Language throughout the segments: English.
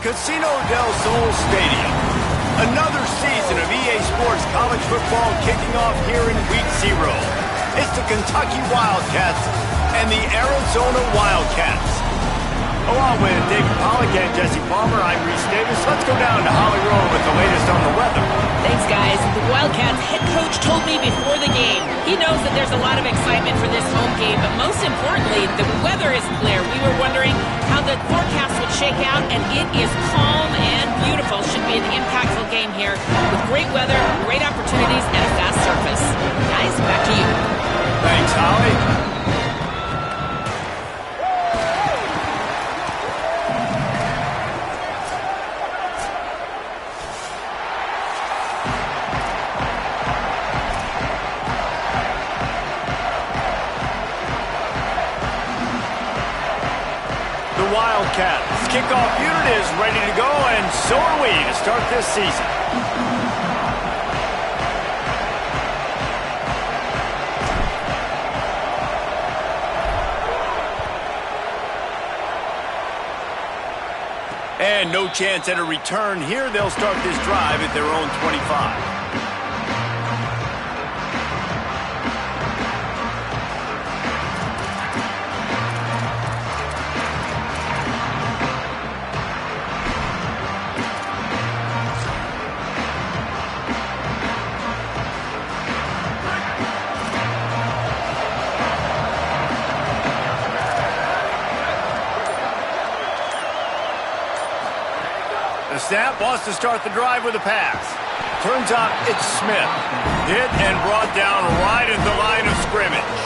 Casino del Sol Stadium. Another season of EA Sports College Football kicking off here in Week 0. It's the Kentucky Wildcats and the Arizona Wildcats. Along with David Pollack and Jesse Palmer, I'm Reese Davis. Let's go down to Holly Road with the latest on the weather. Thanks, guys. The Wildcats head coach told me before the game he knows that there's a lot of excitement for this home game, but most importantly, the weather is clear. We were wondering how the forecast would shake out, and it is calm and beautiful. Should be an impactful game here with great weather, great opportunities, and a fast surface. Guys, back to you. Thanks, Holly. Wildcats. Kickoff unit is ready to go, and so are we to start this season. And no chance at a return here. They'll start this drive at their own 25. The snap wants to start the drive with a pass. Turns out it's Smith. Hit and brought down right at the line of scrimmage.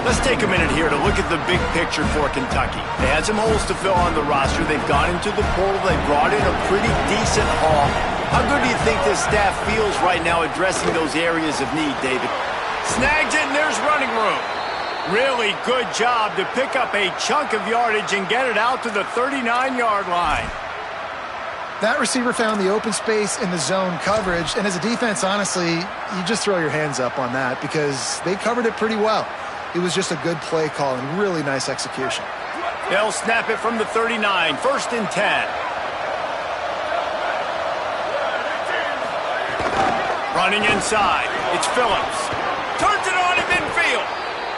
Let's take a minute here to look at the big picture for Kentucky. They had some holes to fill on the roster. They've gone into the portal. They brought in a pretty decent haul. How good do you think this staff feels right now addressing those areas of need, David? Snags it, and there's running room. Really good job to pick up a chunk of yardage and get it out to the 39-yard line. That receiver found the open space in the zone coverage, and as a defense, honestly, you just throw your hands up on that because they covered it pretty well. It was just a good play call and really nice execution. They'll snap it from the 39, 1st and 10. Running inside, it's Phillips. Turns it on in midfield.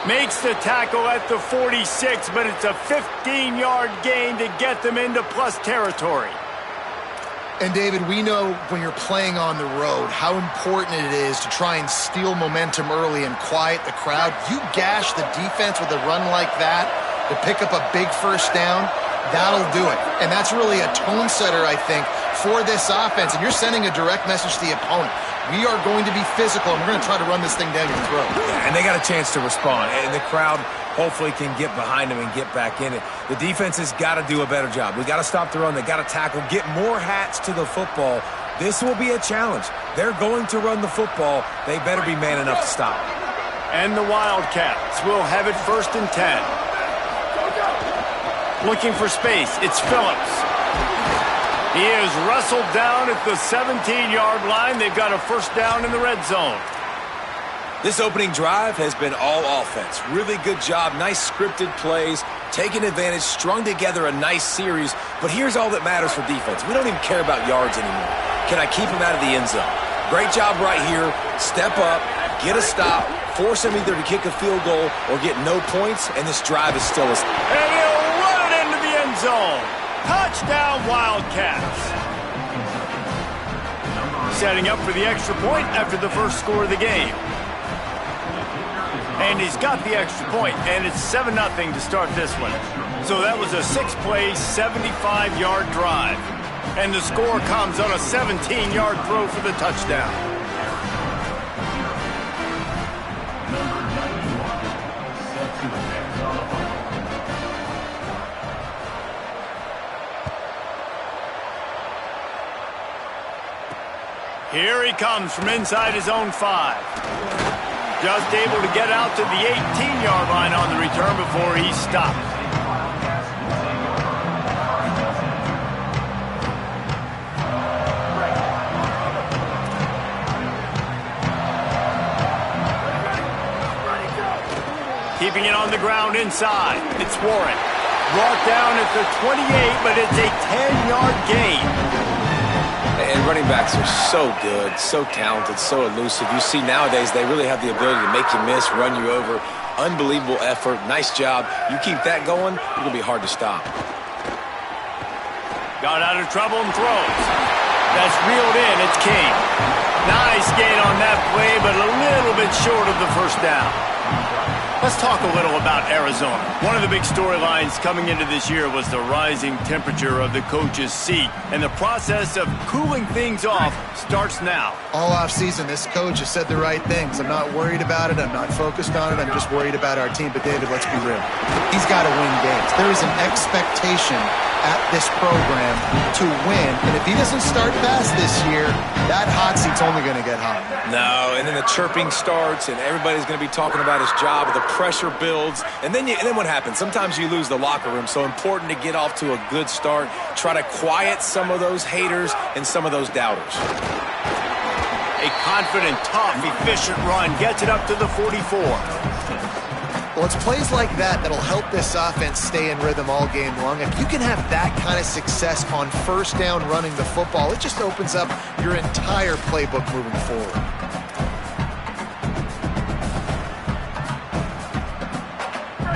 Makes the tackle at the 46, but it's a 15-yard gain to get them into plus territory. And, David, we know when you're playing on the road how important it is to try and steal momentum early and quiet the crowd. You gash the defense with a run like that to pick up a big first down, that'll do it. And that's really a tone setter, I think, for this offense. And you're sending a direct message to the opponent. We are going to be physical, and we're going to try to run this thing down your throat. Yeah, and they got a chance to respond. And the crowd hopefully can get behind them and get back in it. The defense has got to do a better job. We got to stop the run. They got to tackle, get more hats to the football. This will be a challenge. They're going to run the football. They better be man enough to stop. And the Wildcats will have it 1st and 10. Looking for space, it's Phillips. He is wrestled down at the 17-yard line. They've got a first down in the red zone. This opening drive has been all offense. Really good job, nice scripted plays, taking advantage, strung together a nice series. But here's all that matters for defense. We don't even care about yards anymore. Can I keep him out of the end zone? Great job right here. Step up, get a stop, force him either to kick a field goal or get no points, and this drive is still a... And he'll run it into the end zone. Touchdown, Wildcats. Setting up for the extra point after the first score of the game. And he's got the extra point, and it's 7-0 to start this one. So that was a 6-play, 75-yard drive. And the score comes on a 17-yard throw for the touchdown. Here he comes from inside his own 5. Just able to get out to the 18-yard line on the return before he stopped. Keeping it on the ground inside. It's Warren. Brought down at the 28, but it's a 10-yard gain. And running backs are so good, so talented, so elusive. You see nowadays they really have the ability to make you miss, run you over. Unbelievable effort. Nice job. You keep that going, it's going to be hard to stop. Got out of trouble and throws. That's reeled in. It's King. Nice gain on that play, but a little bit short of the first down. Let's talk a little about Arizona. One of the big storylines coming into this year was the rising temperature of the coach's seat, and the process of cooling things off starts now. All offseason, this coach has said the right things. I'm not worried about it. I'm not focused on it. I'm just worried about our team. But, David, let's be real. He's got to win games. There is an expectation at this program to win, and if he doesn't start fast this year, that hot seat's only going to get hot. No, and then the chirping starts, and everybody's going to be talking about his job. The pressure builds, and then what happens? Sometimes you lose the locker room, so important to get off to a good start. Try to quiet some of those haters and some of those doubters. A confident, tough, efficient run gets it up to the 44. Well, it's plays like that that'll help this offense stay in rhythm all game long. If you can have that kind of success on first down running the football, it just opens up your entire playbook moving forward.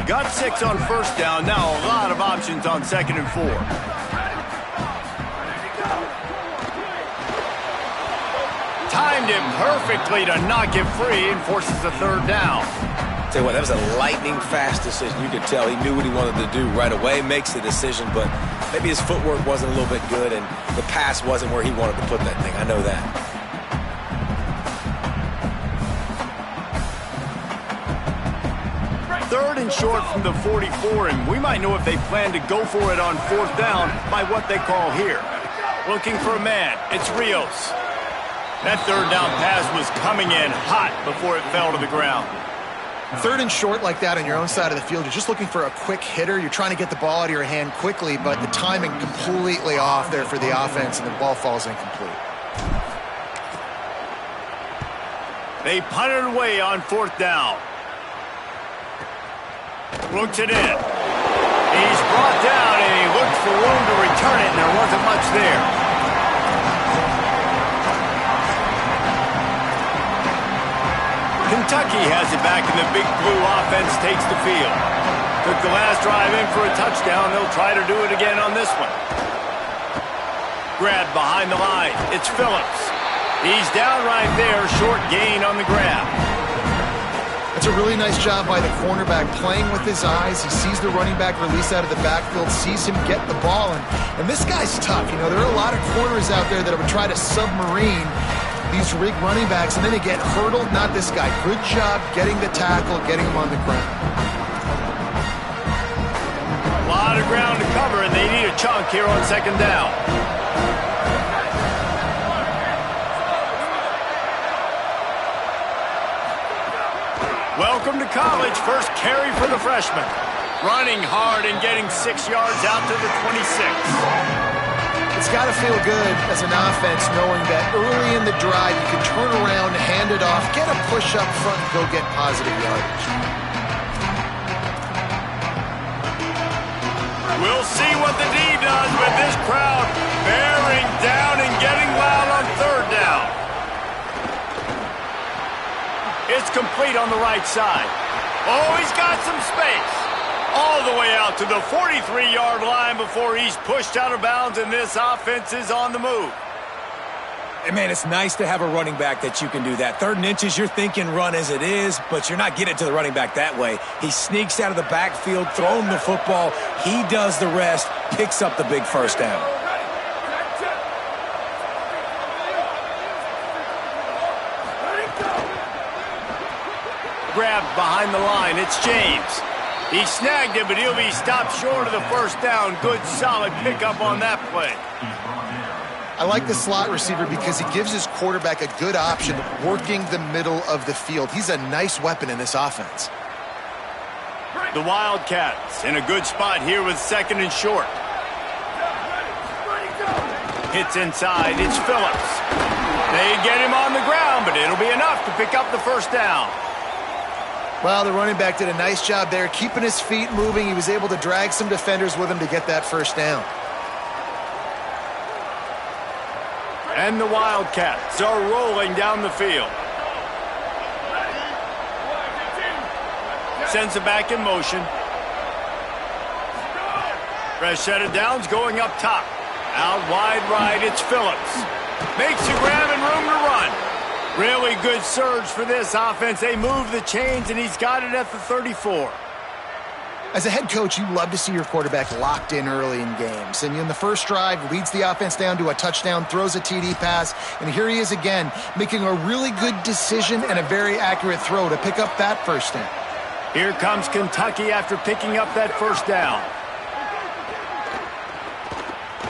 Got 6 on first down. Now a lot of options on 2nd and 4. Timed him perfectly to not get free and forces a 3rd down. Tell you what, that was a lightning-fast decision. You could tell he knew what he wanted to do right away, makes the decision, but maybe his footwork wasn't a little bit good, and the pass wasn't where he wanted to put that thing. I know that. Third and short from the 44, and we might know if they plan to go for it on 4th down by what they call here. Looking for a man. It's Rios. That 3rd down pass was coming in hot before it fell to the ground. 3rd and short like that on your own side of the field, you're just looking for a quick hitter. You're trying to get the ball out of your hand quickly, but the timing completely off there for the offense, and the ball falls incomplete. They punted away on 4th down. Looks it in. He's brought down, and he looked for room to return it, and there wasn't much there. Kentucky has it back, and the Big Blue offense takes the field. Took the last drive in for a touchdown. They'll try to do it again on this one. Grab behind the line. It's Phillips. He's down right there. Short gain on the grab. It's a really nice job by the cornerback playing with his eyes. He sees the running back release out of the backfield, sees him get the ball, and this guy's tough. You know, there are a lot of corners out there that would try to submarine these rig running backs, and then they get hurdled. Not this guy. Good job getting the tackle, getting him on the ground. A lot of ground to cover, and they need a chunk here on 2nd down. Welcome to college. First carry for the freshman. Running hard and getting 6 yards out to the 26. It's got to feel good as an offense knowing that early in the drive you can turn around, hand it off, get a push up front, and go get positive yardage. We'll see what the D does with this crowd bearing down and getting loud on 3rd down. It's complete on the right side. Oh, he's got some space. All the way out to the 43-yard line before he's pushed out of bounds, and this offense is on the move. And, man, it's nice to have a running back that you can do that. 3rd and inches, you're thinking run as it is, but you're not getting to the running back that way. He sneaks out of the backfield, throws him the football. He does the rest, picks up the big first down. Grabbed behind the line. It's James. He snagged it, but he'll be stopped short of the first down. Good, solid pickup on that play. I like the slot receiver because he gives his quarterback a good option working the middle of the field. He's a nice weapon in this offense. The Wildcats in a good spot here with 2nd and short. Hits inside. It's Phillips. They get him on the ground, but it'll be enough to pick up the first down. Well, the running back did a nice job there, keeping his feet moving. He was able to drag some defenders with him to get that first down. And the Wildcats are rolling down the field. Sends it back in motion. Fresh set of downs going up top. Out wide right, it's Phillips. Makes a grab and room to run. Really good surge for this offense. They move the chains, and he's got it at the 34. As a head coach, you love to see your quarterback locked in early in games. And in the first drive, leads the offense down to a touchdown, throws a TD pass, and here he is again, making a really good decision and a very accurate throw to pick up that first down. Here comes Kentucky after picking up that first down.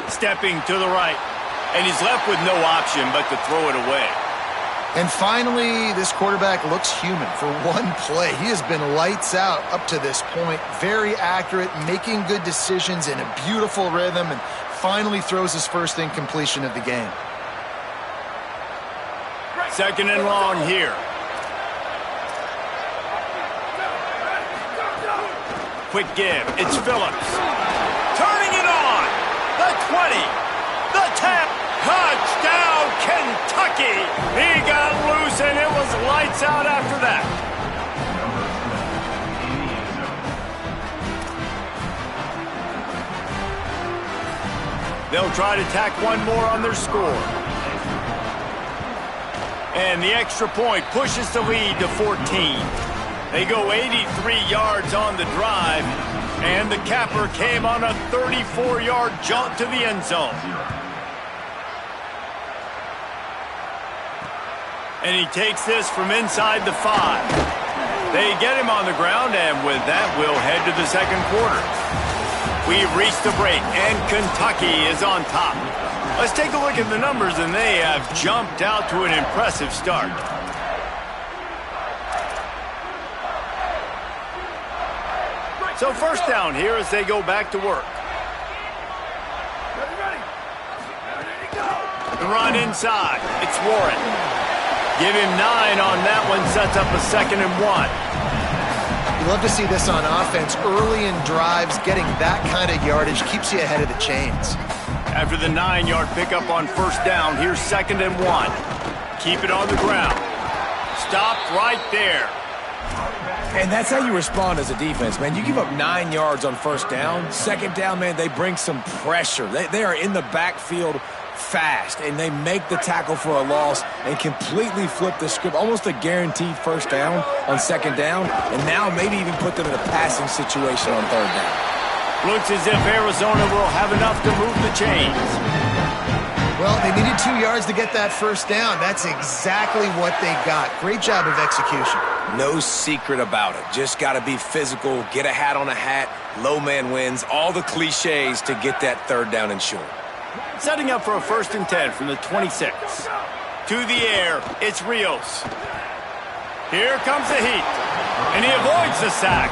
Stepping to the right, and he's left with no option but to throw it away. And finally, this quarterback looks human for one play. He has been lights out up to this point. Very accurate, making good decisions in a beautiful rhythm, and finally throws his first incompletion of the game. Second and long here. Quick give. It's Phillips. Turning it on. The 20. The 10. Touchdown, Kentucky! He got loose, and it was lights out after that. They'll try to tack one more on their score. And the extra point pushes the lead to 14. They go 83 yards on the drive, and the capper came on a 34-yard jaunt to the end zone. And he takes this from inside the 5. They get him on the ground, and with that, we'll head to the second quarter. We've reached the break, and Kentucky is on top. Let's take a look at the numbers, and they have jumped out to an impressive start. So first down here as they go back to work. The run inside. It's Warren. Give him 9 on that one, sets up a 2nd and 1. You love to see this on offense. Early in drives, getting that kind of yardage keeps you ahead of the chains. After the 9-yard pickup on first down, here's 2nd and 1. Keep it on the ground. Stopped right there. And that's how you respond as a defense, man. You give up 9 yards on first down. Second down, man, they bring some pressure. They are in the backfield fast, and they make the tackle for a loss and completely flip the script. Almost a guaranteed first down on second down, and now maybe even put them in a passing situation on third down. Looks as if Arizona will have enough to move the chains. Well, they needed 2 yards to get that first down. That's exactly what they got. Great job of execution. No secret about it. Just got to be physical, get a hat on a hat, low man wins, all the cliches to get that third down and short. Setting up for a 1st and 10 from the 26. To the air, it's Rios. Here comes the heat, and he avoids the sack.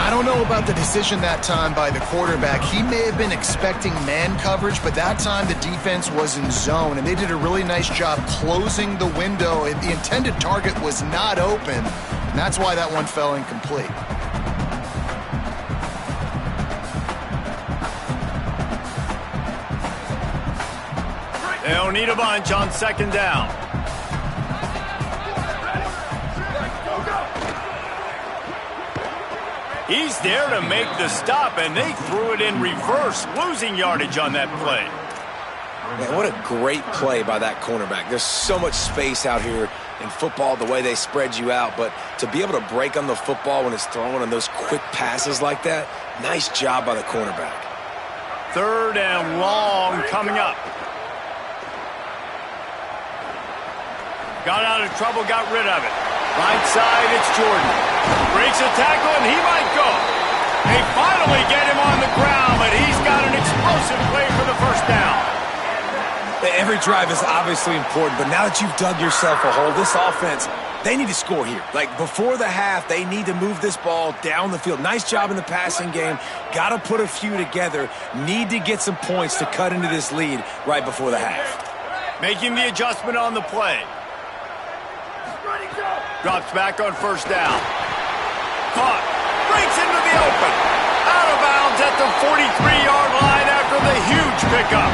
I don't know about the decision that time by the quarterback. He may have been expecting man coverage, but that time the defense was in zone, and they did a really nice job closing the window. The intended target was not open, and that's why that one fell incomplete. They'll need a bunch on 2nd down. He's there to make the stop, and they threw it in reverse, losing yardage on that play. Man, what a great play by that cornerback. There's so much space out here in football, the way they spread you out, but to be able to break on the football when it's thrown on those quick passes like that, nice job by the cornerback. 3rd and long coming up. Got out of trouble, got rid of it. Right side, it's Jordan. Breaks a tackle, and he might go. They finally get him on the ground, but he's got an explosive play for the first down. Every drive is obviously important, but now that you've dug yourself a hole, this offense, they need to score here. Like, before the half, they need to move this ball down the field. Nice job in the passing game. Got to put a few together. Need to get some points to cut into this lead right before the half. Making the adjustment on the play. Drops back on first down. Caught. Breaks into the open. Out of bounds at the 43-yard line after the huge pickup.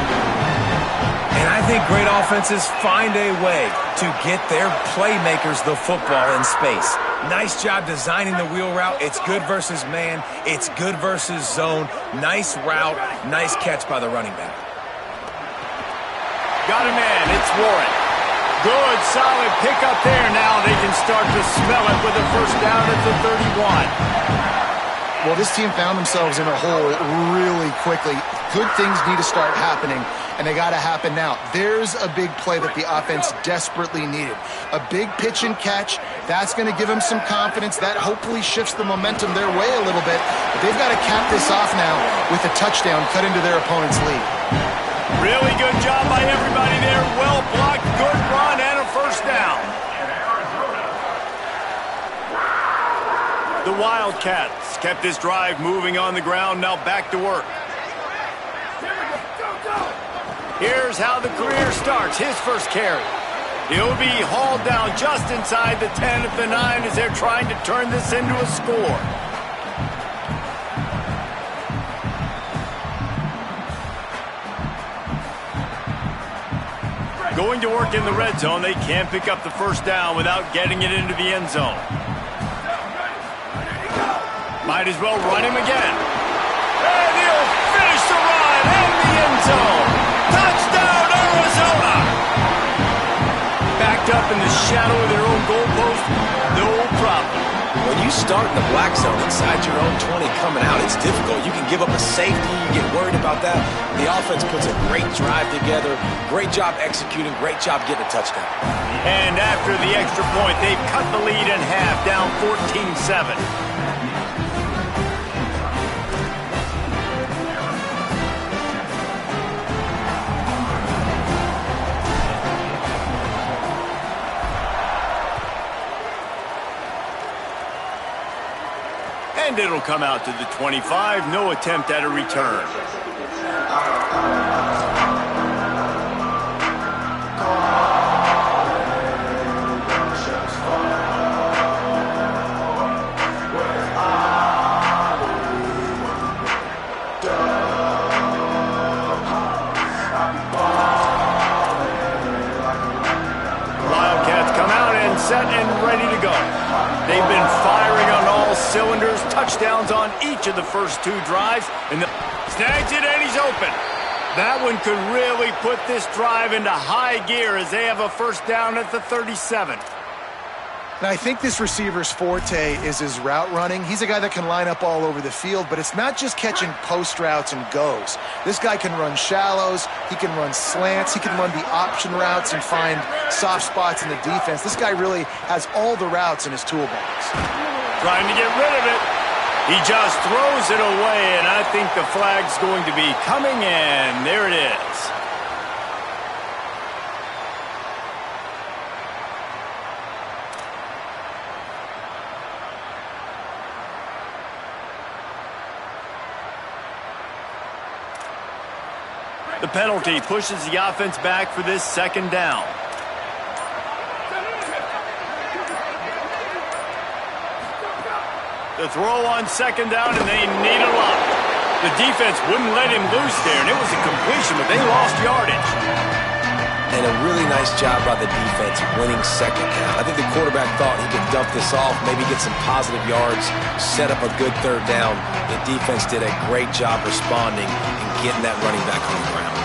And I think great offenses find a way to get their playmakers the football in space. Nice job designing the wheel route. It's good versus man. It's good versus zone. Nice route. Nice catch by the running back. Got a man. It's Warren. Good, solid pickup there. Now they can start to smell it with a first down at the 31. Well, this team found themselves in a hole really quickly. Good things need to start happening, and they got to happen now. There's a big play that the offense desperately needed. A big pitch and catch. That's going to give them some confidence. That hopefully shifts the momentum their way a little bit. But they've got to cap this off now with a touchdown cut into their opponent's lead. Really good job by everybody there. Well blocked, good run, and a first down. The Wildcats kept this drive moving on the ground, now back to work. Here's how the career starts. His first carry. He'll be hauled down just inside the 10 at the 9 as they're trying to turn this into a score. Going to work in the red zone, they can't pick up the first down without getting it into the end zone. Might as well run him again. And he'll finish the run in the end zone. Touchdown, Arizona! Backed up in the shadow of their own goalpost, no problem. When you start in the black zone inside your own 20 coming out, it's difficult. You can give up a safety. You get worried about that. The offense puts a great drive together. Great job executing. Great job getting a touchdown. And after the extra point, they've cut the lead in half, down 14-7. And it'll come out to the 25. No attempt at a return. Wildcats come out and set and ready to go. They've been firing on all cylinders, touchdowns on each of the first two drives, and snags it and he's open. That one could really put this drive into high gear as they have a first down at the 37. Now, I think this receiver's forte is his route running. He's a guy that can line up all over the field, but it's not just catching post routes and goes. This guy can run shallows, he can run slants, he can run the option routes and find soft spots in the defense. This guy really has all the routes in his toolbox. Trying to get rid of it. He just throws it away, and I think the flag's going to be coming in. There it is. The penalty pushes the offense back for this second down. The throw on second down, and they need a lot. The defense wouldn't let him loose there, and it was a completion, but they lost yardage. And a really nice job by the defense winning second down. I think the quarterback thought he could dump this off, maybe get some positive yards, set up a good third down. The defense did a great job responding and getting that running back on the ground.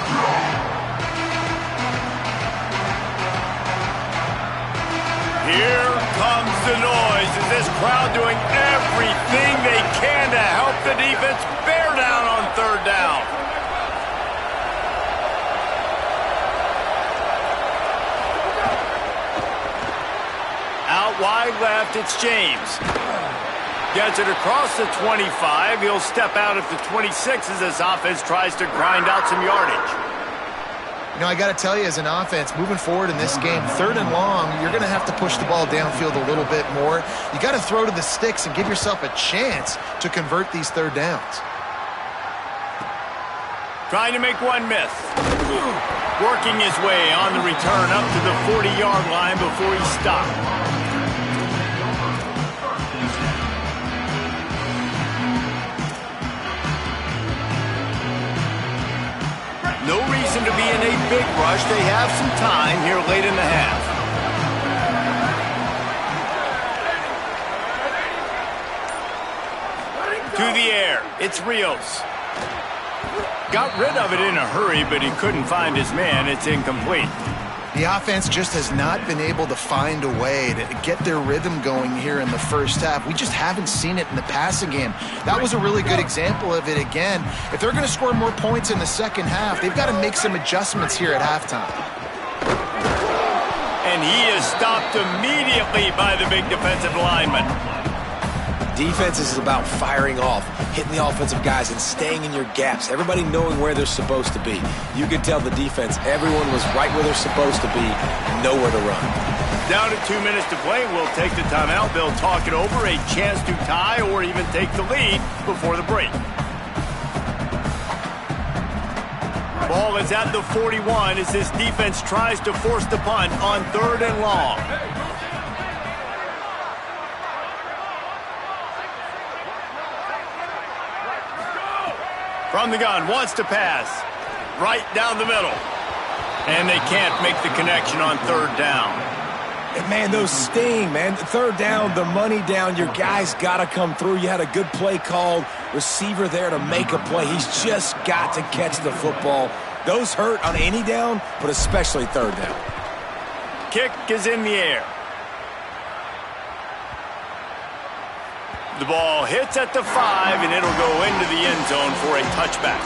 Here comes the noise. Is this crowd doing everything they can to help the defense bear down on third down? Out wide left, it's James. Gets it across the 25. He'll step out at the 26 as this offense tries to grind out some yardage. You know, I got to tell you, as an offense, moving forward in this game, third and long, you're going to have to push the ball downfield a little bit more. You got to throw to the sticks and give yourself a chance to convert these third downs. Trying to make one miss. Working his way on the return up to the 40-yard line before he stopped. reason to be in a big rush. They have some time here late in the half. To the air, it's Rios. Got rid of it in a hurry, but he couldn't find his man. It's incomplete. The offense just has not been able to find a way to get their rhythm going here in the first half. We just haven't seen it in the passing game. That was a really good example of it again. If they're going to score more points in the second half, they've got to make some adjustments here at halftime. And he is stopped immediately by the big defensive lineman. Defense is about firing off, hitting the offensive guys, and staying in your gaps. Everybody knowing where they're supposed to be. You could tell the defense, everyone was right where they're supposed to be, nowhere to run. Down to 2 minutes to play. We'll take the timeout. They'll talk it over, a chance to tie or even take the lead before the break. Ball is at the 41 as this defense tries to force the punt on 3rd and long. From the gun, wants to pass. Right down the middle. And they can't make the connection on 3rd down. And man, those sting, man. 3rd down, the money down. Your guys got to come through. You had a good play called. Receiver there to make a play. He's just got to catch the football. Those hurt on any down, but especially 3rd down. Kick is in the air. The ball hits at the 5, and it'll go into the end zone for a touchback.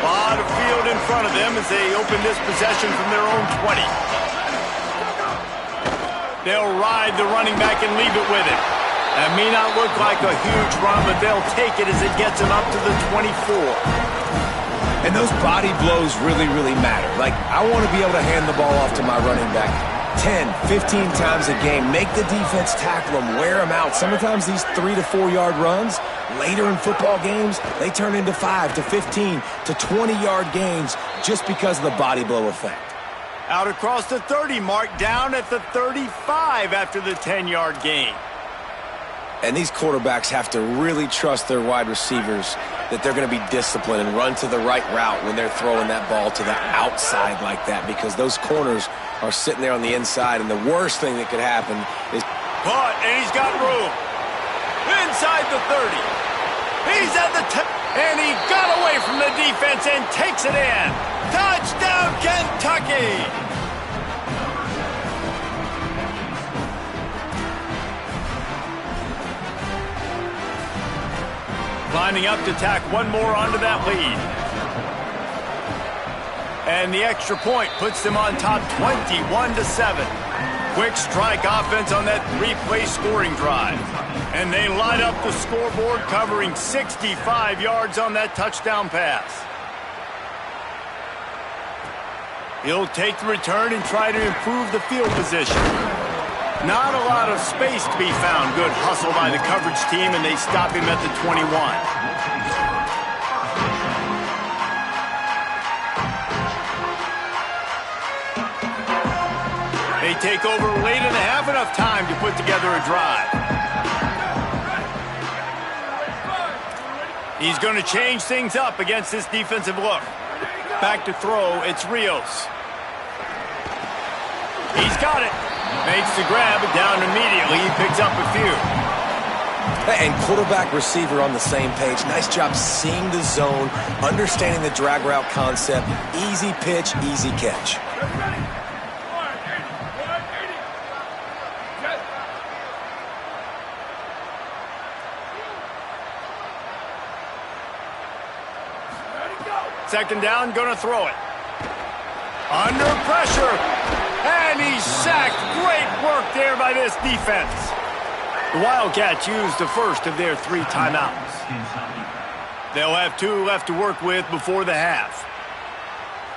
A lot of field in front of them as they open this possession from their own 20. They'll ride the running back and leave it with it. That may not look like a huge run, but they'll take it as it gets them up to the 24. And those body blows really, really matter. Like, I want to be able to hand the ball off to my running back 10, 15 times a game. Make the defense tackle them, wear them out. Sometimes these 3 to 4 yard runs, later in football games, they turn into 5 to 15 to 20 yard gains just because of the body blow effect. Out across the 30 mark, down at the 35 after the 10-yard gain. And these quarterbacks have to really trust their wide receivers that they're going to be disciplined and run to the right route when they're throwing that ball to the outside like that, because those corners are sitting there on the inside, and the worst thing that could happen is... Caught, and he's got room. Inside the 30. He's at the 10, and he got away from the defense and takes it in. Touchdown, Kentucky! Lining up to tack one more onto that lead. And the extra point puts them on top 21-7. Quick strike offense on that 3-play scoring drive. And they light up the scoreboard, covering 65 yards on that touchdown pass. He'll take the return and try to improve the field position. Not a lot of space to be found. Good hustle by the coverage team, and they stop him at the 21. They take over late in the half, enough time to put together a drive. He's going to change things up against this defensive look. Back to throw, it's Rios. He's got it. Makes the grab, down immediately. He picks up a few. And quarterback receiver on the same page. Nice job seeing the zone, understanding the drag route concept. Easy pitch, easy catch. Second down, gonna throw it. Under pressure. And he's sacked. Great work there by this defense. The Wildcats used the first of their 3 timeouts. They'll have 2 left to work with before the half.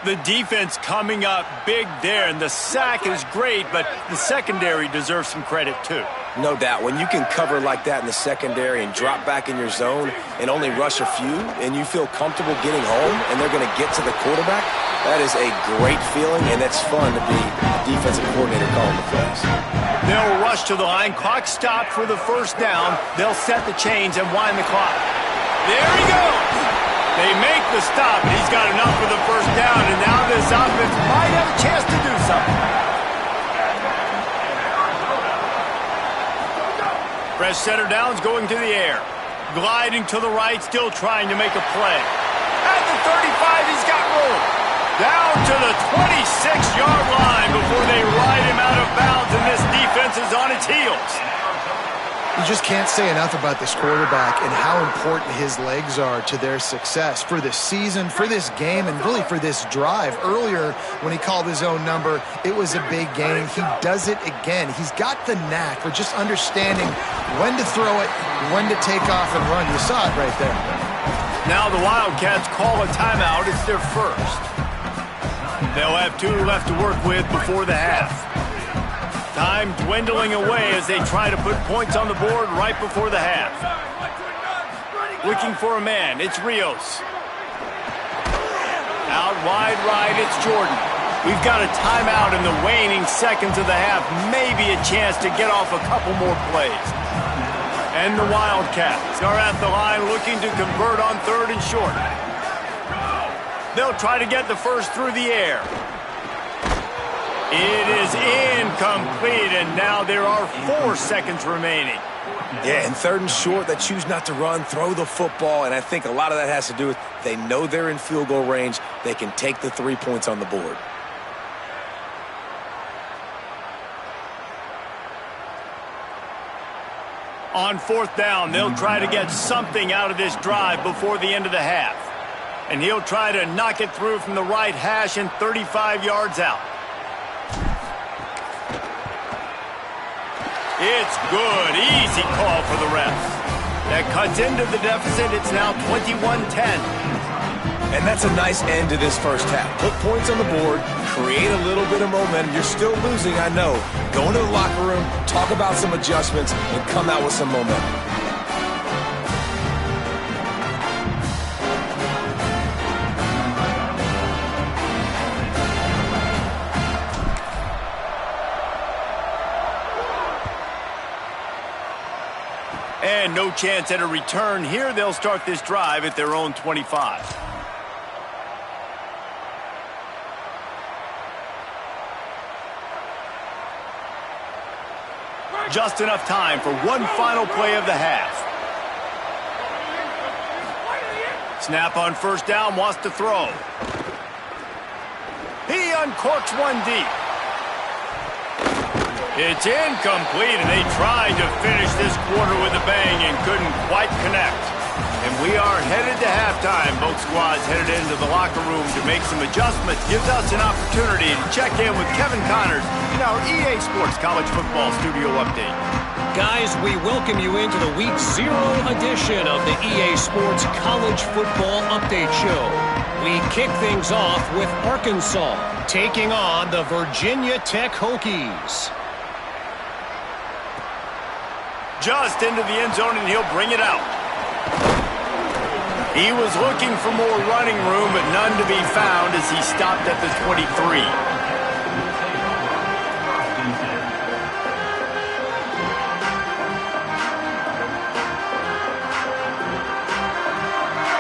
The defense coming up big there, and the sack is great, but the secondary deserves some credit too. No doubt. When you can cover like that in the secondary and drop back in your zone and only rush a few, and you feel comfortable getting home, and they're going to get to the quarterback, That is a great feeling, and it's fun to be a defensive coordinator calling the plays. They'll rush to the line. Clock stopped for the first down. They'll set the chains and wind the clock. There he goes. They make the stop, and he's got enough for the first down, and now this offense might have a chance to do something. Fresh center down's going to the air. Gliding to the right, still trying to make a play. At the 35, he's got room. Down to the 26-yard line before they ride him out of bounds, and this defense is on its heels. You just can't say enough about this quarterback and how important his legs are to their success for this season, for this game, and really for this drive. Earlier, when he called his own number, it was a big gain. He does it again. He's got the knack for just understanding when to throw it, when to take off and run. You saw it right there. Now the Wildcats call a timeout. It's their first. They'll have 2 left to work with before the half. Time dwindling away as they try to put points on the board right before the half. Looking for a man, it's Rios. Out wide right, it's Jordan. We've got a timeout in the waning seconds of the half. Maybe a chance to get off a couple more plays. And the Wildcats are at the line looking to convert on 3rd and short. They'll try to get the first through the air. It is incomplete, and now there are 4 seconds remaining. Yeah, and 3rd and short, they choose not to run, throw the football, and I think a lot of that has to do with they know they're in field goal range. They can take the 3 points on the board. On 4th down, they'll try to get something out of this drive before the end of the half. And he'll try to knock it through from the right hash and 35 yards out. It's good. Easy call for the refs. That cuts into the deficit. It's now 21-10. And that's a nice end to this first half. Put points on the board, create a little bit of momentum. You're still losing, I know. Go into the locker room, talk about some adjustments, and come out with some momentum. And no chance at a return here. They'll start this drive at their own 25. Just enough time for one final play of the half. Snap on 1st down, wants to throw. He uncorks one deep. It's incomplete, and they tried to finish this quarter with a bang and couldn't quite connect. And we are headed to halftime. Both squads headed into the locker room to make some adjustments. Gives us an opportunity to check in with Kevin Connors in our EA Sports College Football Studio Update. Guys, we welcome you into the Week 0 edition of the EA Sports College Football Update Show. We kick things off with Arkansas taking on the Virginia Tech Hokies. Just into the end zone, and he'll bring it out. He was looking for more running room, but none to be found as he stopped at the 23.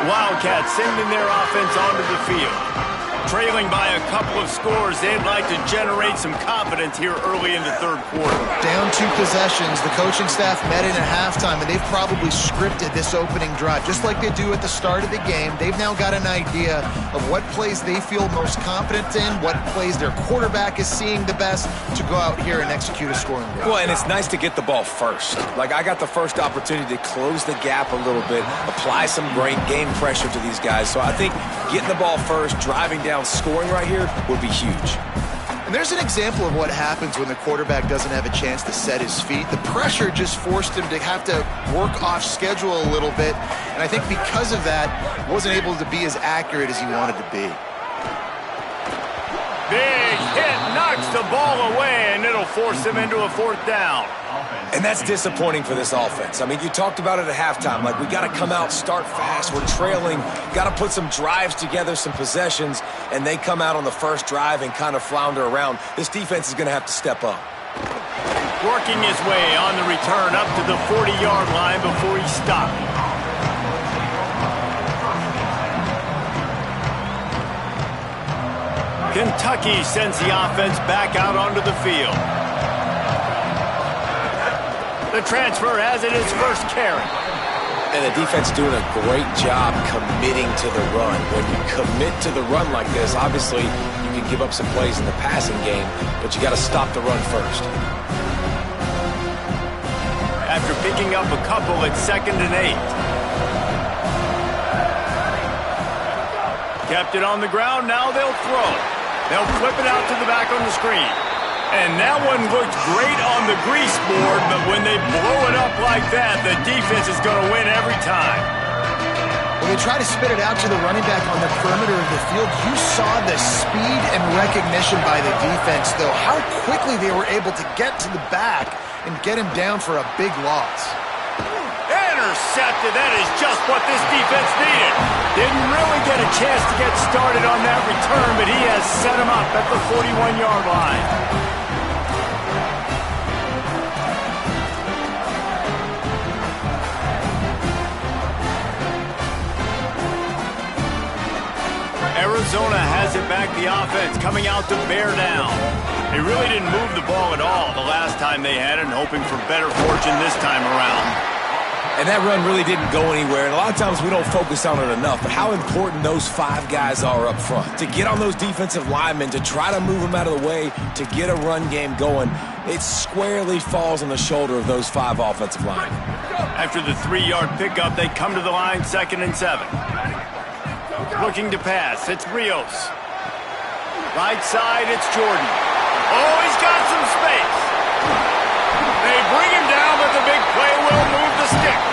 Wildcats sending their offense onto the field. Trailing by a couple of scores, they'd like to generate some confidence here early in the 3rd quarter. Down 2 possessions, the coaching staff met in at halftime, and they've probably scripted this opening drive. Just like they do at the start of the game, they've now got an idea of what plays they feel most confident in, what plays their quarterback is seeing the best to go out here and execute a scoring drive. Well, and it's nice to get the ball first. Like, I got the first opportunity to close the gap a little bit, apply some great game pressure to these guys. So I think getting the ball first, driving down, scoring right here would be huge. And there's an example of what happens when the quarterback doesn't have a chance to set his feet. The pressure just forced him to have to work off schedule a little bit. And I think because of that, wasn't able to be as accurate as he wanted to be. Big hit, knocks the ball away, and it'll force him into a 4th down. And that's disappointing for this offense. I mean, you talked about it at halftime. Like, we got to come out, start fast. We're trailing. Got to put some drives together, some possessions, and they come out on the first drive and kind of flounder around. This defense is going to have to step up. Working his way on the return up to the 40-yard line before he stopped. Kentucky sends the offense back out onto the field. The transfer has it his first carry. And the defense doing a great job committing to the run. When you commit to the run like this, obviously you can give up some plays in the passing game, but you got to stop the run first. After picking up a couple at 2nd and 8. Kept it on the ground, now they'll throw. They'll flip it out to the back on the screen. And that one looked great on the grease board, but when they blow it up like that, the defense is going to win every time. When they try to spit it out to the running back on the perimeter of the field, you saw the speed and recognition by the defense, though, how quickly they were able to get to the back and get him down for a big loss. Intercepted. That is just what this defense needed. Didn't really get a chance to get started on that return, but he has set him up at the 41-yard line. Arizona has it back, the offense coming out to bear down. They really didn't move the ball at all the last time they had it, and hoping for better fortune this time around. And that run really didn't go anywhere, and a lot of times we don't focus on it enough, but how important those 5 guys are up front. To get on those defensive linemen, to try to move them out of the way, to get a run game going, it squarely falls on the shoulder of those 5 offensive linemen. After the 3-yard pickup, they come to the line 2nd and 7. Looking to pass, it's Rios. Right side, it's Jordan. Oh, he's got some space. They bring him down, but the big play will move the sticks.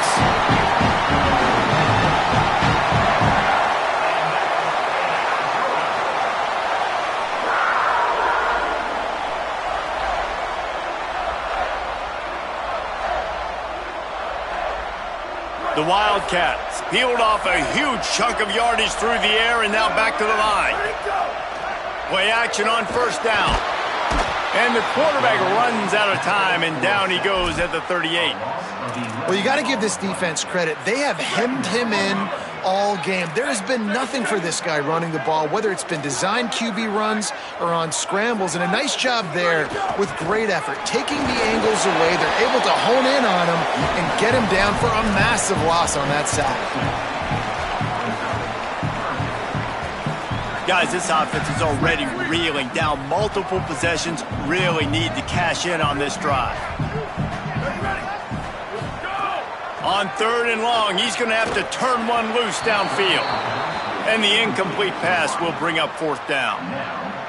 The Wildcats peeled off a huge chunk of yardage through the air and now back to the line. Play action on 1st down. And the quarterback runs out of time, and down he goes at the 38. Well, you got to give this defense credit. They have hemmed him in all game. There has been nothing for this guy running the ball, whether it's been designed QB runs or on scrambles, and a nice job there with great effort. Taking the angles away, they're able to hone in on him and get him down for a massive loss on that side. Guys, this offense is already reeling down multiple possessions. Really need to cash in on this drive. On 3rd and long, he's going to have to turn one loose downfield. And the incomplete pass will bring up 4th down.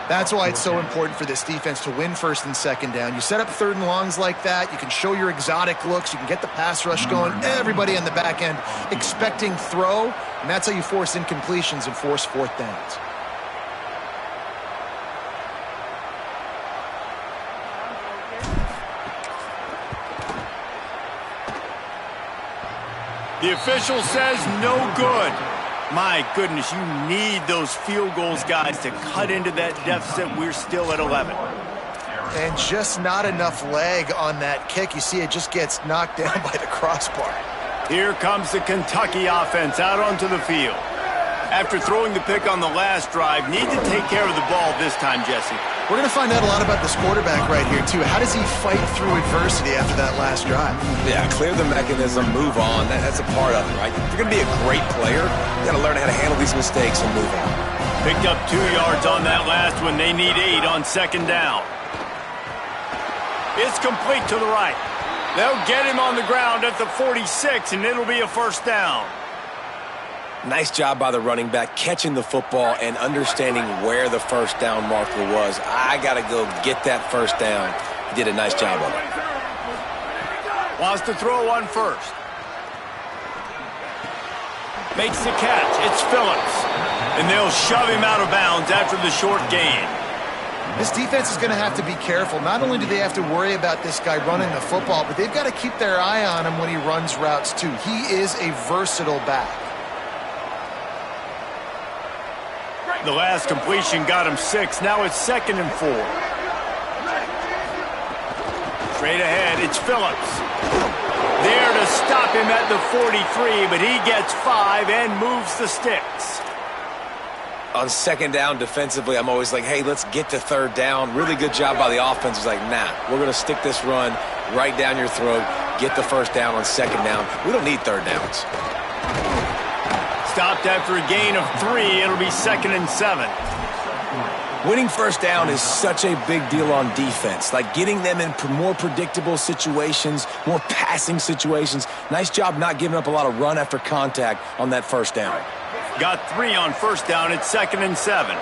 That's why it's so important for this defense to win 1st and 2nd down. You set up 3rd and longs like that, you can show your exotic looks, you can get the pass rush going, everybody on the back end expecting throw, and that's how you force incompletions and force 4th downs. The official says no good. My goodness, you need those field goals, guys, to cut into that deficit. We're still at 11. And just not enough leg on that kick. You see it just gets knocked down by the crossbar. Here comes the Kentucky offense out onto the field. After throwing the pick on the last drive, need to take care of the ball this time, Jesse. We're going to find out a lot about this quarterback right here, too. How does he fight through adversity after that last drive? Yeah, clear the mechanism, move on. That's a part of it, right? If you're going to be a great player, you got to learn how to handle these mistakes and move on. Picked up 2 yards on that last one. They need 8 on 2nd down. It's complete to the right. They'll get him on the ground at the 46, and it'll be a 1st down. Nice job by the running back, catching the football and understanding where the 1st down marker was. I got to go get that 1st down. He did a nice job of it. Wants to throw on 1st. Makes the catch. It's Phillips. And they'll shove him out of bounds after the short gain. This defense is going to have to be careful. Not only do they have to worry about this guy running the football, but they've got to keep their eye on him when he runs routes too. He is a versatile back. The last completion got him 6. Now it's 2nd and 4. Straight ahead, it's Phillips. There to stop him at the 43, but he gets 5 and moves the sticks. On 2nd down defensively, I'm always like, hey, let's get to 3rd down. Really good job by the offense. It's like, nah, we're going to stick this run right down your throat, get the 1st down on 2nd down. We don't need 3rd downs. Stopped after a gain of 3. It'll be 2nd and 7. Winning 1st down is such a big deal on defense. Like getting them in more predictable situations, more passing situations. Nice job not giving up a lot of run after contact on that 1st down. Got 3 on 1st down. It's 2nd and 7.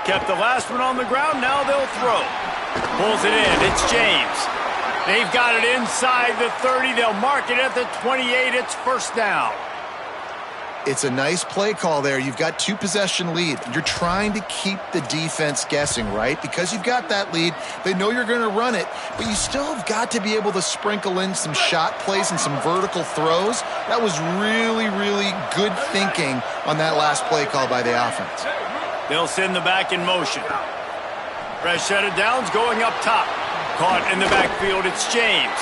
Kept the last one on the ground. Now they'll throw. Pulls it in. It's James. They've got it inside the 30. They'll mark it at the 28. It's 1st down. It's a nice play call there. You've got 2-possession lead. You're trying to keep the defense guessing, right? Because you've got that lead. They know you're going to run it, but you still have got to be able to sprinkle in some shot plays and some vertical throws. That was really, really good thinking on that last play call by the offense. They'll send the back in motion. Fresh set of downs going up top. Caught in the backfield, it's James.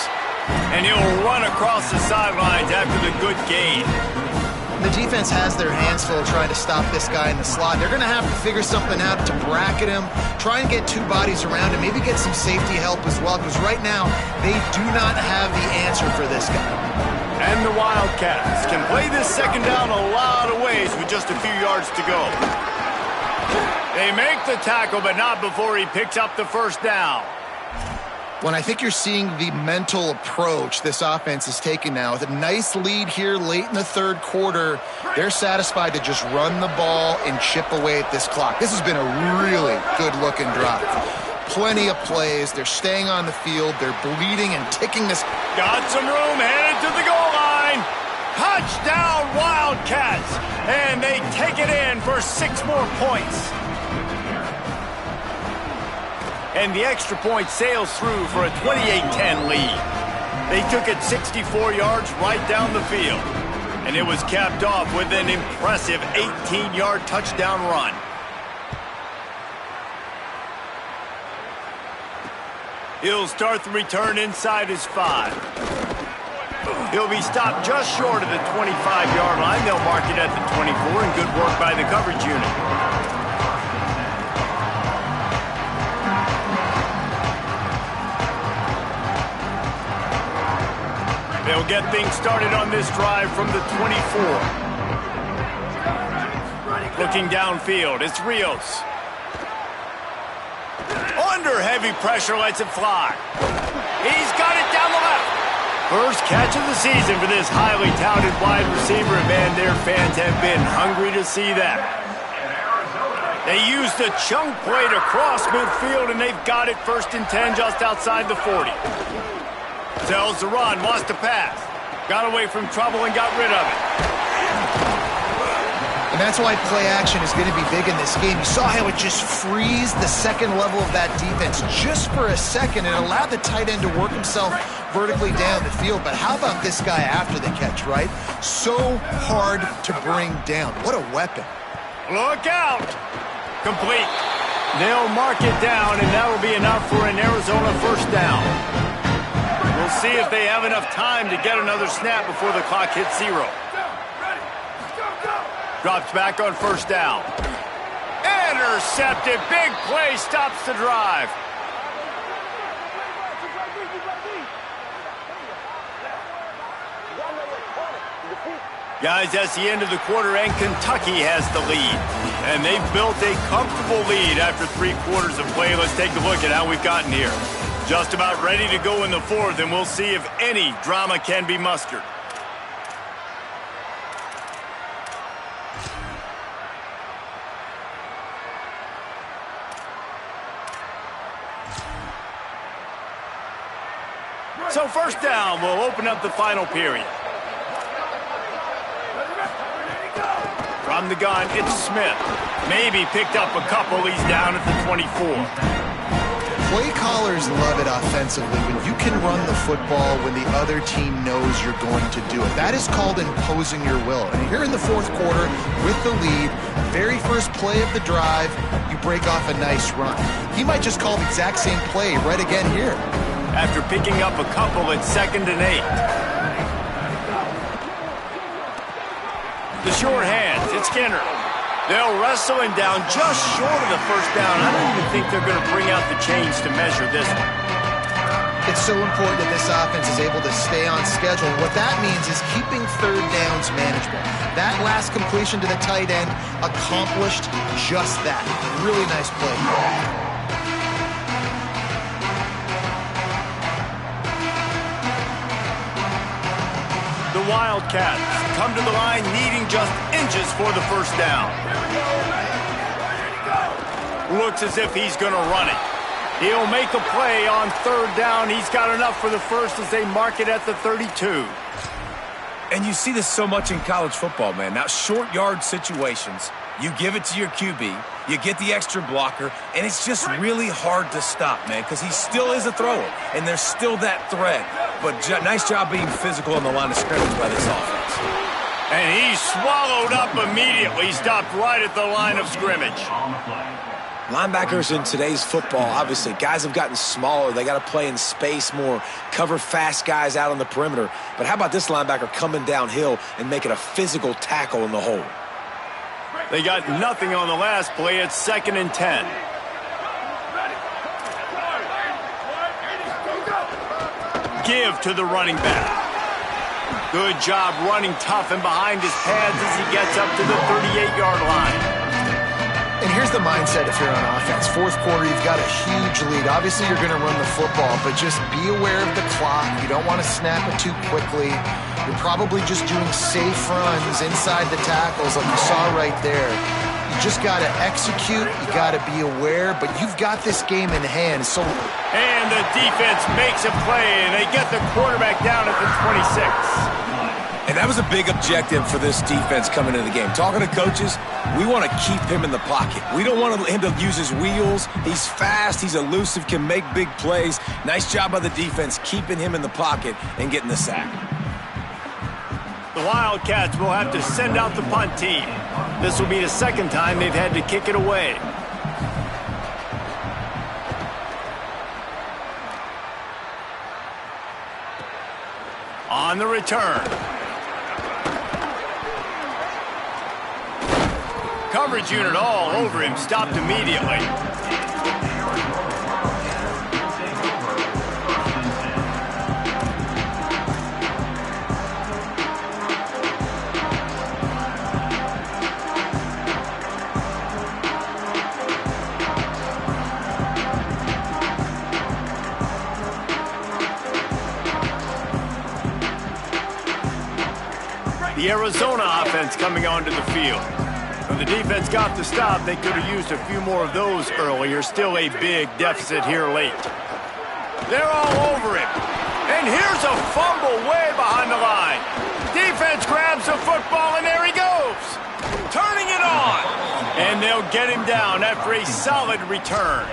And he'll run across the sidelines after the good gain. The defense has their hands full trying to stop this guy in the slot. They're going to have to figure something out to bracket him, try and get 2 bodies around him, maybe get some safety help as well, because right now they do not have the answer for this guy. And the Wildcats can play this 2nd down a lot of ways with just a few yards to go. They make the tackle, but not before he picks up the 1st down. When I think you're seeing the mental approach this offense is taking now, with a nice lead here late in the 3rd quarter, they're satisfied to just run the ball and chip away at this clock. This has been a really good-looking drive. Plenty of plays. They're staying on the field. They're bleeding and ticking this. Got some room, headed to the goal line. Touchdown, Wildcats. And they take it in for 6 more points. And the extra point sails through for a 28-10 lead. They took it 64 yards right down the field. And it was capped off with an impressive 18-yard touchdown run. He'll start the return inside his 5. He'll be stopped just short of the 25-yard line. They'll mark it at the 24, and good work by the coverage unit. They'll get things started on this drive from the 24. Looking downfield, it's Rios. Under heavy pressure, lets it fly. He's got it down the left. First catch of the season for this highly touted wide receiver, and man, their fans have been hungry to see that. They used the chunk play to cross midfield, and they've got it 1st and 10 just outside the 40. Tells the run, lost a pass. Got away from trouble and got rid of it. And that's why play action is going to be big in this game. You saw how it just frees the 2nd level of that defense just for a second and allowed the tight end to work himself vertically down the field. But how about this guy after the catch, right? So hard to bring down. What a weapon. Look out. Complete. They'll mark it down, and that'll be enough for an Arizona 1st down. We'll see if they have enough time to get another snap before the clock hits 0. Drops back on 1st down. Intercepted. Big play stops the drive. Guys, that's the end of the quarter, and Kentucky has the lead. And they've built a comfortable lead after 3 quarters of play. Let's take a look at how we've gotten here. Just about ready to go in the 4th, and we'll see if any drama can be mustered. So 1st down will open up the final period. From the gun, it's Smith. Maybe picked up a couple. He's down at the 24. Play callers love it offensively when you can run the football when the other team knows you're going to do it. That is called imposing your will. And here in the fourth quarter with the lead, very first play of the drive, you break off a nice run. He might just call the exact same play right again here. After picking up a couple at 2nd and 8. The short hands, it's Skinner. They'll wrestle him down just short of the first down. I don't even think they're going to bring out the chains to measure this one. It's so important that this offense is able to stay on schedule. What that means is keeping third downs manageable. That last completion to the tight end accomplished just that. Really nice play. The Wildcats come to the line needing just inches for the first down. Looks as if he's going to run it. He'll make a play on 3rd down. He's got enough for the first as they mark it at the 32. And you see this so much in college football, man. Now, short yard situations, you give it to your QB, you get the extra blocker, and it's just really hard to stop, man, because he still is a thrower, and there's still that threat. But nice job being physical on the line of scrimmage by this offense. And he's swallowed up immediately. Stopped right at the line of scrimmage. Linebackers in today's football, obviously, guys have gotten smaller. They got to play in space more, cover fast guys out on the perimeter. But how about this linebacker coming downhill and making a physical tackle in the hole? They got nothing on the last play. It's 2nd and 10. Give to the running back. Good job running tough and behind his pads as he gets up to the 38-yard line. And here's the mindset if you're on offense. Fourth quarter, you've got a huge lead. Obviously, you're going to run the football, but just be aware of the clock. You don't want to snap it too quickly. You're probably just doing safe runs inside the tackles like you saw right there. You just got to execute. You got to be aware, but you've got this game in hand. So, and the defense makes a play, and they get the quarterback down at the 26. And that was a big objective for this defense coming into the game. Talking to coaches, we want to keep him in the pocket. We don't want him to use his wheels. He's fast, he's elusive, can make big plays. Nice job by the defense keeping him in the pocket and getting the sack. The Wildcats will have to send out the punt team. This will be the second time they've had to kick it away. On the return. Coverage unit all over him, stopped immediately. The Arizona offense coming onto the field. When the defense got the stop, they could have used a few more of those earlier. Still a big deficit here late. They're all over him. And here's a fumble way behind the line. Defense grabs the football, and there he goes. Turning it on. And they'll get him down after a solid return.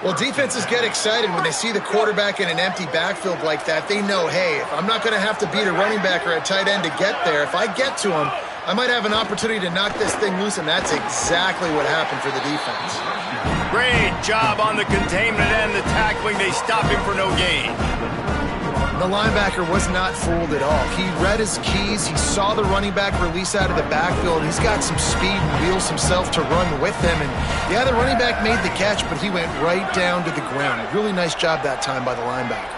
Well, defenses get excited when they see the quarterback in an empty backfield like that. They know, hey, I'm not going to have to beat a running back or a tight end to get there. If I get to him, I might have an opportunity to knock this thing loose, and that's exactly what happened for the defense. Great job on the containment and the tackling. They stop him for no gain. The linebacker was not fooled at all. He read his keys. He saw the running back release out of the backfield. He's got some speed and wheels himself to run with him. And, yeah, the running back made the catch, but he went right down to the ground. Really nice job that time by the linebacker.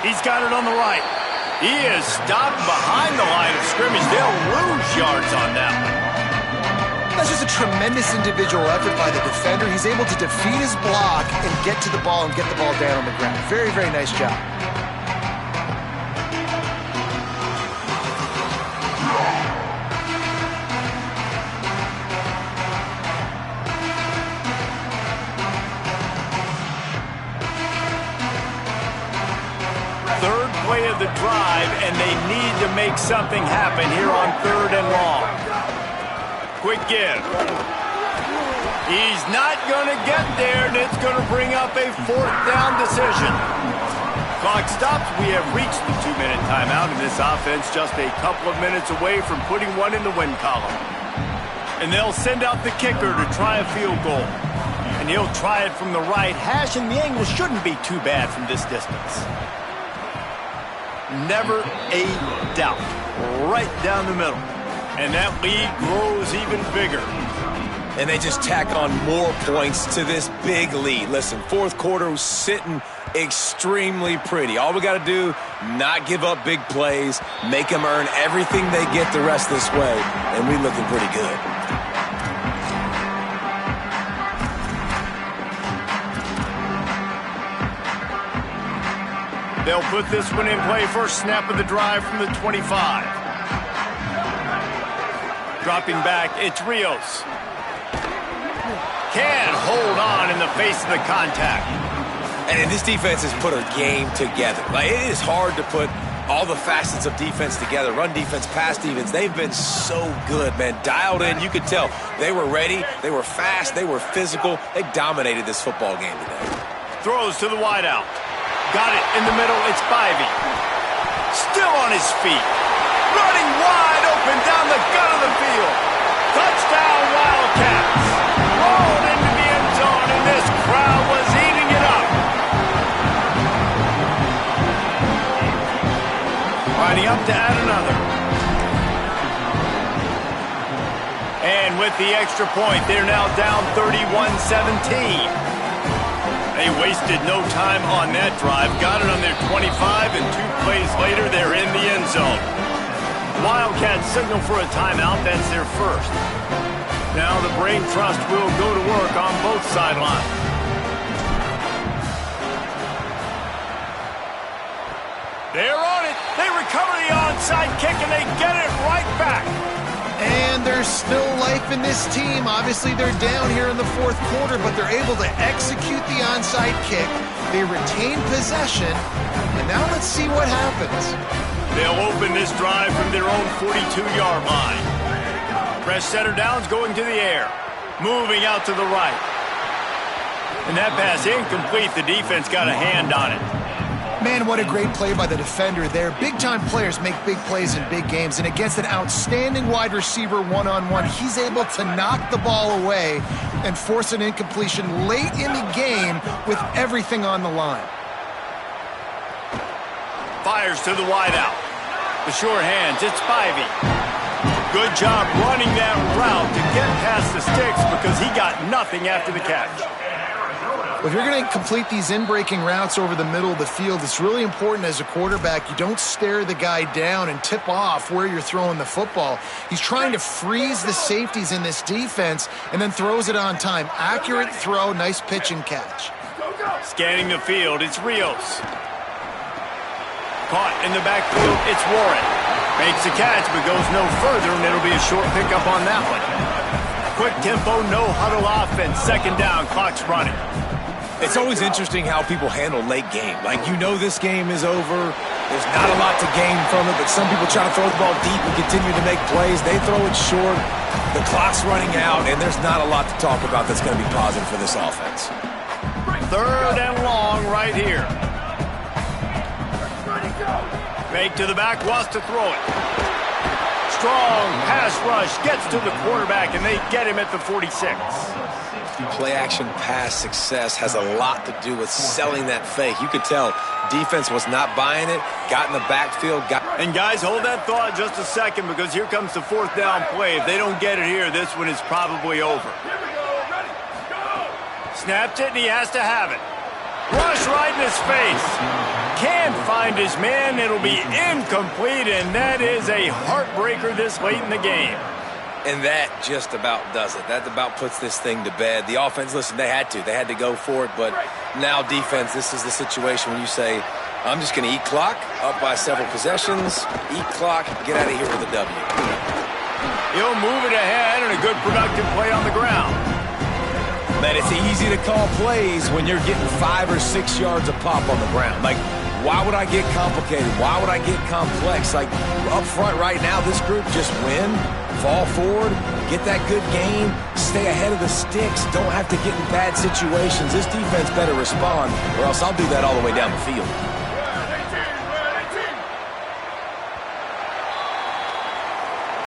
He's got it on the right. He is stopped behind the line of scrimmage. They'll lose yards on that one. That's just a tremendous individual effort by the defender. He's able to defeat his block and get to the ball and get the ball down on the ground. Very, very nice job. Third play of the drive, and they need to make something happen here on 3rd and long. Quick give. He's not going to get there, and it's going to bring up a 4th down decision. Clock stops. We have reached the 2-minute timeout, and this offense just a couple of minutes away from putting one in the win column. And they'll send out the kicker to try a field goal. And he'll try it from the right hash, and the angle shouldn't be too bad from this distance. Never a doubt. Right down the middle. And that lead grows even bigger. And they just tack on more points to this big lead. Listen, 4th quarter was sitting extremely pretty. All we got to do, not give up big plays, make them earn everything they get the rest this way, and we're looking pretty good. They'll put this one in play. First snap of the drive from the 25. Dropping back, it's Rios. Can't hold on in the face of the contact. And this defense has put a game together. Like, it is hard to put all the facets of defense together. Run defense, pass defense. They've been so good, man. Dialed in. You could tell they were ready. They were fast. They were physical. They dominated this football game today. Throws to the wideout. Got it in the middle. It's Spivey. Still on his feet. Running wide open down the gut of the field. Touchdown, Wildcats. Rolled into the end zone, and this crowd was eating it up. Lining up to add another. And with the extra point, they're now down 31-17. They wasted no time on that drive. Got it on their 25, and 2 plays later, they're in the end zone. Wildcats signal for a timeout. That's their first. Now the Brain Trust will go to work on both sidelines. They're on it. They recover the onside kick, and they get it right back. And there's still life in this team. Obviously, they're down here in the 4th quarter, but they're able to execute the onside kick. They retain possession, and now let's see what happens. They'll open this drive from their own 42-yard line. Fresh center downs going to the air. Moving out to the right. And that pass incomplete. The defense got a hand on it. Man, what a great play by the defender there. Big-time players make big plays in big games, and against an outstanding wide receiver one-on-one, he's able to knock the ball away and force an incompletion late in the game with everything on the line. Fires to the wideout. The sure hands, it's Spivey. Good job running that route to get past the sticks because he got nothing after the catch. If you're going to complete these in-breaking routes over the middle of the field, it's really important as a quarterback you don't stare the guy down and tip off where you're throwing the football. He's trying to freeze the safeties in this defense and then throws it on time. Accurate throw, nice pitch and catch. Scanning the field, it's Rios. Caught in the backfield, it's Warren. Makes the catch but goes no further, and it'll be a short pickup on that one. Quick tempo, no huddle offense. 2nd down, clock's running. It's always interesting how people handle late game. Like, you know this game is over. There's not a lot to gain from it, but some people try to throw the ball deep and continue to make plays. They throw it short. The clock's running out, and there's not a lot to talk about that's going to be positive for this offense. 3rd and long right here. Fake to the back, wants to throw it. Strong pass rush, gets to the quarterback, and they get him at the 46. Play-action pass success has a lot to do with selling that fake. You could tell defense was not buying it, got in the backfield. And guys, hold that thought just a second because here comes the 4th down play. If they don't get it here, this one is probably over. Snapped it, and he has to have it. Rush right in his face. Can't find his man. It'll be incomplete, and that is a heartbreaker this late in the game. And that just about does it. That about puts this thing to bed. The offense, listen, they had to go for it, but now defense, this is the situation when you say, I'm just going to eat clock, up by several possessions, eat clock, get out of here with a W. He'll move it ahead and a good productive play on the ground. Man, it's easy to call plays when you're getting 5 or 6 yards a pop on the ground. Like, Why would I get complicated? Why would I get complex? Like, up front right now, this group just win, fall forward, get that good game, stay ahead of the sticks, don't have to get in bad situations. This defense better respond, or else I'll do that all the way down the field.